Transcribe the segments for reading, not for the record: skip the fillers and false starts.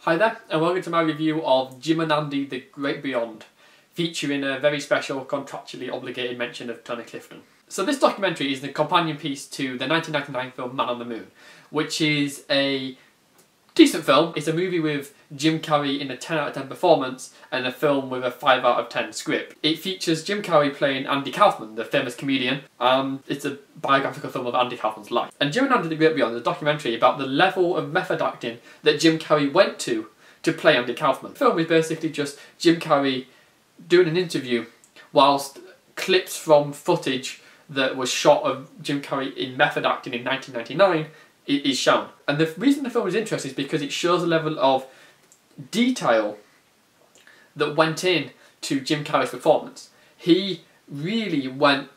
Hi there, and welcome to my review of Jim and Andy The Great Beyond, featuring a very special, contractually obligated mention of Tony Clifton. So this documentary is the companion piece to the 1999 film Man on the Moon, which is a decent film. It's a movie with Jim Carrey in a 10 out of 10 performance and a film with a 5 out of 10 script. It features Jim Carrey playing Andy Kaufman, the famous comedian, and it's a biographical film of Andy Kaufman's life. And Jim and Andy The Great Beyond is a documentary about the level of method acting that Jim Carrey went to play Andy Kaufman. The film is basically just Jim Carrey doing an interview whilst clips from footage that was shot of Jim Carrey in method acting in 1999 is shown. And the reason the film is interesting is because it shows a level of detail that went in to Jim Carrey's performance. He really went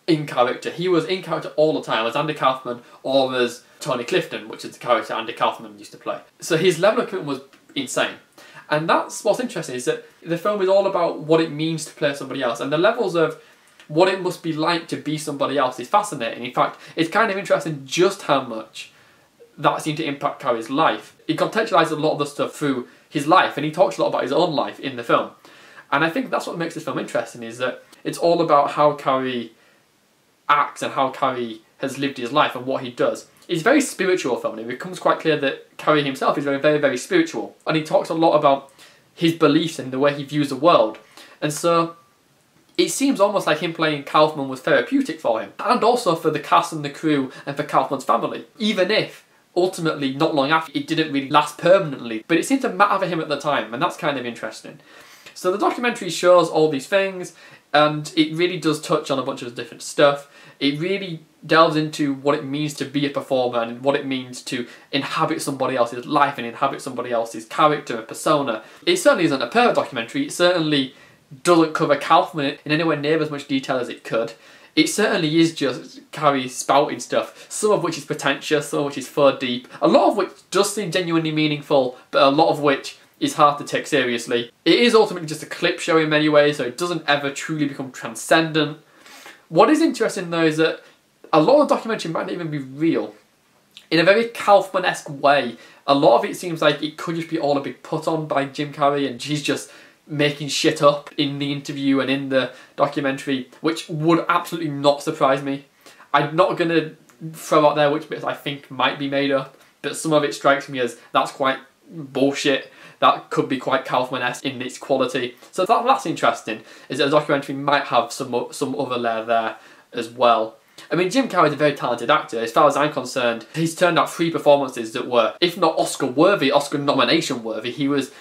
in character. He was in character all the time as Andy Kaufman or as Tony Clifton, which is the character Andy Kaufman used to play. So his level of commitment was insane. And that's what's interesting, is that the film is all about what it means to play somebody else, and the levels of what it must be like to be somebody else is fascinating. In fact, it's kind of interesting just how much that seemed to impact Carrey's life. He contextualizes a lot of the stuff through his life, and he talks a lot about his own life in the film. And I think that's what makes this film interesting, is that it's all about how Carrey acts and how Carrey has lived his life and what he does. It's a very spiritual film, and it becomes quite clear that Carrey himself is very spiritual. And he talks a lot about his beliefs and the way he views the world. And so it seems almost like him playing Kaufman was therapeutic for him, and also for the cast and the crew and for Kaufman's family, even if ultimately not long after it didn't really last permanently. But it seemed to matter for him at the time, and that's kind of interesting. So the documentary shows all these things, and it really does touch on a bunch of different stuff. It really delves into what it means to be a performer and what it means to inhabit somebody else's life and inhabit somebody else's character and persona. It certainly isn't a perfect documentary. It certainly doesn't cover Kaufman in anywhere near as much detail as it could. It certainly is just Carrey spouting stuff, some of which is pretentious, some of which is far deep, a lot of which does seem genuinely meaningful, but a lot of which is hard to take seriously. It is ultimately just a clip show in many ways, so it doesn't ever truly become transcendent. What is interesting though is that a lot of the documentary might not even be real. In a very Kaufman-esque way, a lot of it seems like it could just be all a big put-on by Jim Carrey, and he's just making shit up in the interview and in the documentary, which would absolutely not surprise me. I'm not going to throw out there which bits I think might be made up, but some of it strikes me as that's quite bullshit. That could be quite Kaufman-esque in its quality. So that's interesting, is that the documentary might have some other layer there as well. I mean, Jim Carrey is a very talented actor. As far as I'm concerned, he's turned out 3 performances that were, if not Oscar-worthy, Oscar nomination-worthy. He was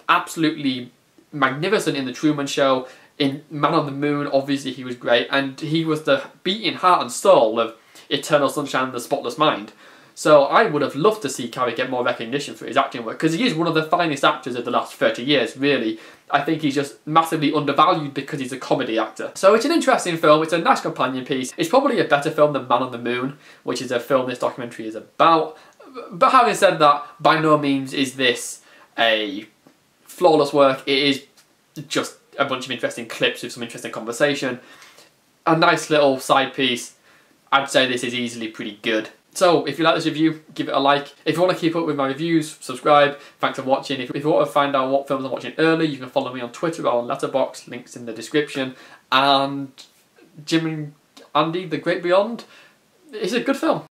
absolutely magnificent in The Truman Show. In Man on the Moon, obviously he was great, and he was the beating heart and soul of Eternal Sunshine of the Spotless Mind. So I would have loved to see Carrey get more recognition for his acting work, because he is one of the finest actors of the last 30 years, really. I think he's just massively undervalued because he's a comedy actor. So it's an interesting film, it's a nice companion piece. It's probably a better film than Man on the Moon, which is a film this documentary is about. But having said that, by no means is this a flawless work. It is just a bunch of interesting clips with some interesting conversation. A nice little side piece. I'd say this is easily pretty good. So, if you like this review, give it a like. If you want to keep up with my reviews, subscribe. Thanks for watching. If you want to find out what films I'm watching early, you can follow me on Twitter or on Letterboxd, links in the description. And Jim and Andy The Great Beyond is a good film.